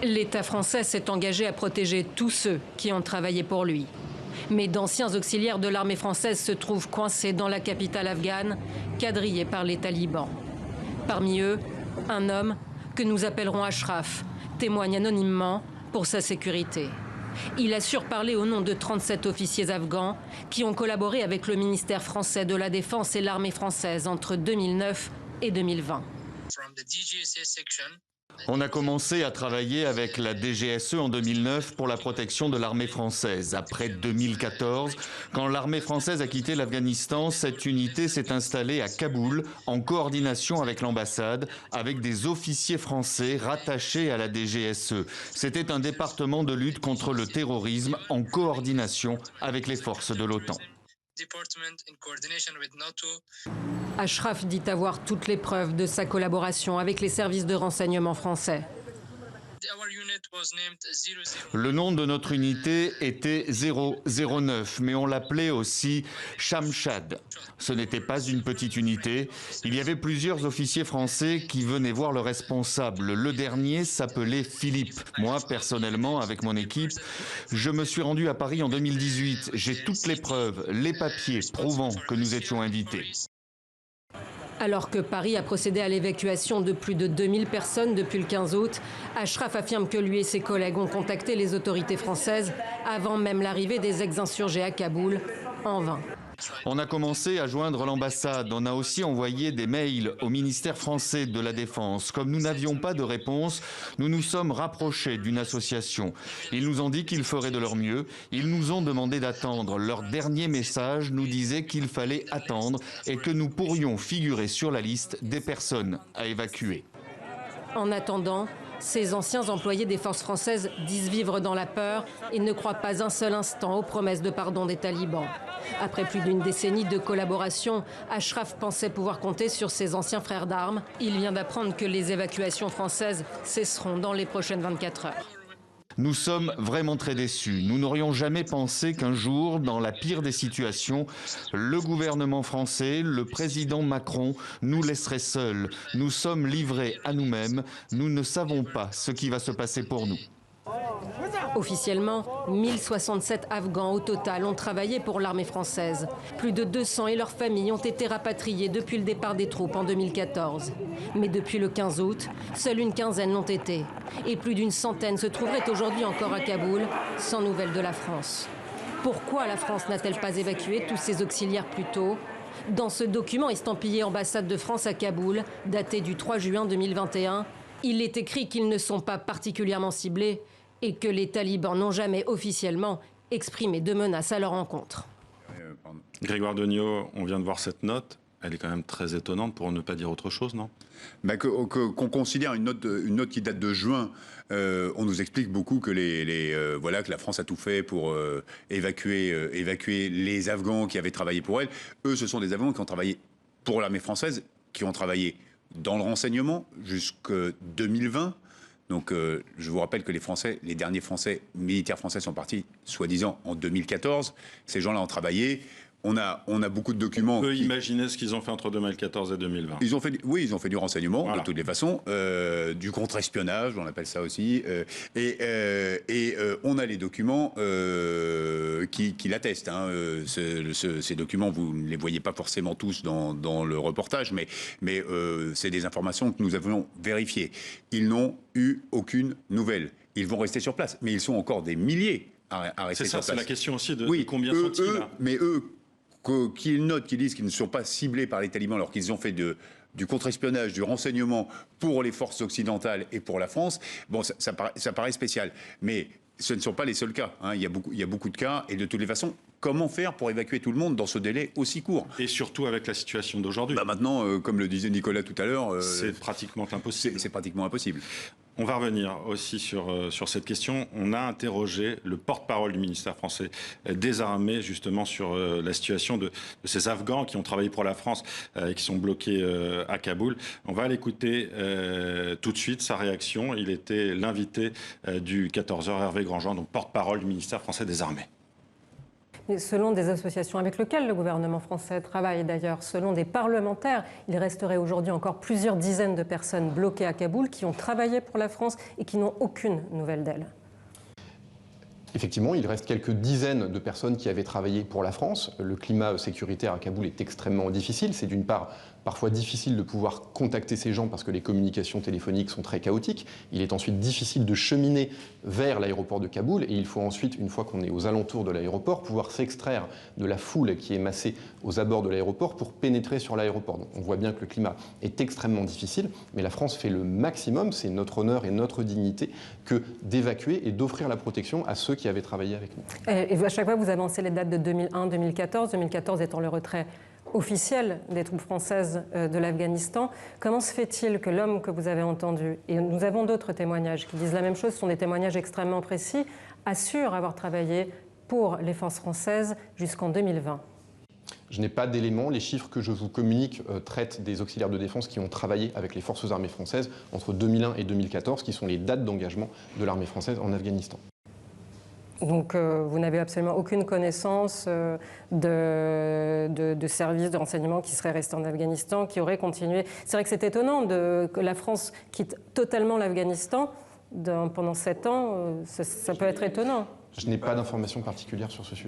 L'État français s'est engagé à protéger tous ceux qui ont travaillé pour lui. Mais d'anciens auxiliaires de l'armée française se trouvent coincés dans la capitale afghane, quadrillés par les talibans. Parmi eux, un homme que nous appellerons Ashraf, témoigne anonymement pour sa sécurité. Il assure parler au nom de 37 officiers afghans qui ont collaboré avec le ministère français de la Défense et l'armée française entre 2009 et 2020. On a commencé à travailler avec la DGSE en 2009 pour la protection de l'armée française. Après 2014, quand l'armée française a quitté l'Afghanistan, cette unité s'est installée à Kaboul en coordination avec l'ambassade, avec des officiers français rattachés à la DGSE. C'était un département de lutte contre le terrorisme en coordination avec les forces de l'OTAN. Ashraf dit avoir toutes les preuves de sa collaboration avec les services de renseignement français. Le nom de notre unité était 009, mais on l'appelait aussi Shamshad. Ce n'était pas une petite unité. Il y avait plusieurs officiers français qui venaient voir le responsable. Le dernier s'appelait Philippe. Moi, personnellement, avec mon équipe, je me suis rendu à Paris en 2018. J'ai toutes les preuves, les papiers prouvant que nous étions invités. Alors que Paris a procédé à l'évacuation de plus de 2000 personnes depuis le 15 août, Ashraf affirme que lui et ses collègues ont contacté les autorités françaises avant même l'arrivée des ex-insurgés à Kaboul, en vain. On a commencé à joindre l'ambassade. On a aussi envoyé des mails au ministère français de la Défense. Comme nous n'avions pas de réponse, nous nous sommes rapprochés d'une association. Ils nous ont dit qu'ils feraient de leur mieux. Ils nous ont demandé d'attendre. Leur dernier message nous disait qu'il fallait attendre et que nous pourrions figurer sur la liste des personnes à évacuer. En attendant, ces anciens employés des forces françaises disent vivre dans la peur et ne croient pas un seul instant aux promesses de pardon des talibans. Après plus d'une décennie de collaboration, Ashraf pensait pouvoir compter sur ses anciens frères d'armes. Il vient d'apprendre que les évacuations françaises cesseront dans les prochaines 24 heures. Nous sommes vraiment très déçus. Nous n'aurions jamais pensé qu'un jour, dans la pire des situations, le gouvernement français, le président Macron, nous laisserait seuls. Nous sommes livrés à nous-mêmes. Nous ne savons pas ce qui va se passer pour nous. Officiellement, 1067 Afghans au total ont travaillé pour l'armée française. Plus de 200 et leurs familles ont été rapatriés depuis le départ des troupes en 2014. Mais depuis le 15 août, seule une quinzaine l'ont été. Et plus d'une centaine se trouveraient aujourd'hui encore à Kaboul, sans nouvelles de la France. Pourquoi la France n'a-t-elle pas évacué tous ses auxiliaires plus tôt ? Dans ce document estampillé ambassade de France à Kaboul, daté du 3 juin 2021, il est écrit qu'ils ne sont pas particulièrement ciblés et que les talibans n'ont jamais officiellement exprimé de menaces à leur encontre. Grégoire Degnaud, on vient de voir cette note. Elle est quand même très étonnante pour ne pas dire autre chose, non ? Qu'on considère une note qui date de juin, on nous explique beaucoup que que la France a tout fait pour évacuer les Afghans qui avaient travaillé pour elle. Eux, ce sont des Afghans qui ont travaillé pour l'armée française, qui ont travaillé dans le renseignement jusqu'en 2020. Donc, je vous rappelle que les derniers militaires français sont partis, soi-disant, en 2014. Ces gens-là ont travaillé. On a beaucoup de documents. On peut imaginer ce qu'ils ont fait entre 2014 et 2020. Ils ont fait du renseignement, voilà, de toutes les façons, du contre-espionnage, on appelle ça aussi, et on a les documents qui l'attestent. Hein. Ces documents, vous ne les voyez pas forcément tous dans le reportage, mais c'est des informations que nous avons vérifiées. Ils n'ont eu aucune nouvelle. Ils vont rester sur place, mais ils sont encore des milliers à rester sur place. C'est la question aussi de oui, combien sont-ils là. Mais eux, qu'ils notent, qu'ils disent qu'ils ne sont pas ciblés par les talibans alors qu'ils ont fait du contre-espionnage, du renseignement pour les forces occidentales et pour la France, bon, ça paraît spécial. Mais ce ne sont pas les seuls cas. Hein. Il y a beaucoup de cas. Et de toutes les façons, comment faire pour évacuer tout le monde dans ce délai aussi court ? Et surtout avec la situation d'aujourd'hui. Maintenant, comme le disait Nicolas tout à l'heure... c'est pratiquement impossible. C'est pratiquement impossible. On va revenir aussi sur cette question. On a interrogé le porte-parole du ministère français des Armées, justement, sur la situation de ces Afghans qui ont travaillé pour la France et qui sont bloqués à Kaboul. On va l'écouter tout de suite, sa réaction. Il était l'invité du 14h, Hervé Grandjean, donc porte-parole du ministère français des Armées. Mais selon des associations avec lesquelles le gouvernement français travaille d'ailleurs, selon des parlementaires, il resterait aujourd'hui encore plusieurs dizaines de personnes bloquées à Kaboul qui ont travaillé pour la France et qui n'ont aucune nouvelle d'elles. Effectivement, il reste quelques dizaines de personnes qui avaient travaillé pour la France. Le climat sécuritaire à Kaboul est extrêmement difficile. C'est d'une part parfois difficile de pouvoir contacter ces gens parce que les communications téléphoniques sont très chaotiques. Il est ensuite difficile de cheminer vers l'aéroport de Kaboul et il faut ensuite, une fois qu'on est aux alentours de l'aéroport, pouvoir s'extraire de la foule qui est massée aux abords de l'aéroport pour pénétrer sur l'aéroport. Donc on voit bien que le climat est extrêmement difficile, mais la France fait le maximum, c'est notre honneur et notre dignité, que d'évacuer et d'offrir la protection à ceux qui avaient travaillé avec nous. Et à chaque fois, vous avancez les dates de 2001-2014, 2014 étant le retrait officiel des troupes françaises de l'Afghanistan. Comment se fait-il que l'homme que vous avez entendu, et nous avons d'autres témoignages qui disent la même chose, ce sont des témoignages extrêmement précis, assure avoir travaillé pour les forces françaises jusqu'en 2020 ? Je n'ai pas d'éléments. Les chiffres que je vous communique traitent des auxiliaires de défense qui ont travaillé avec les forces armées françaises entre 2001 et 2014, qui sont les dates d'engagement de l'armée française en Afghanistan. Donc vous n'avez absolument aucune connaissance de services de renseignement qui seraient restés en Afghanistan, qui auraient continué. C'est vrai que c'est étonnant que la France quitte totalement l'Afghanistan pendant 7 ans. Ça peut être étonnant. Je n'ai pas d'informations particulières sur ce sujet.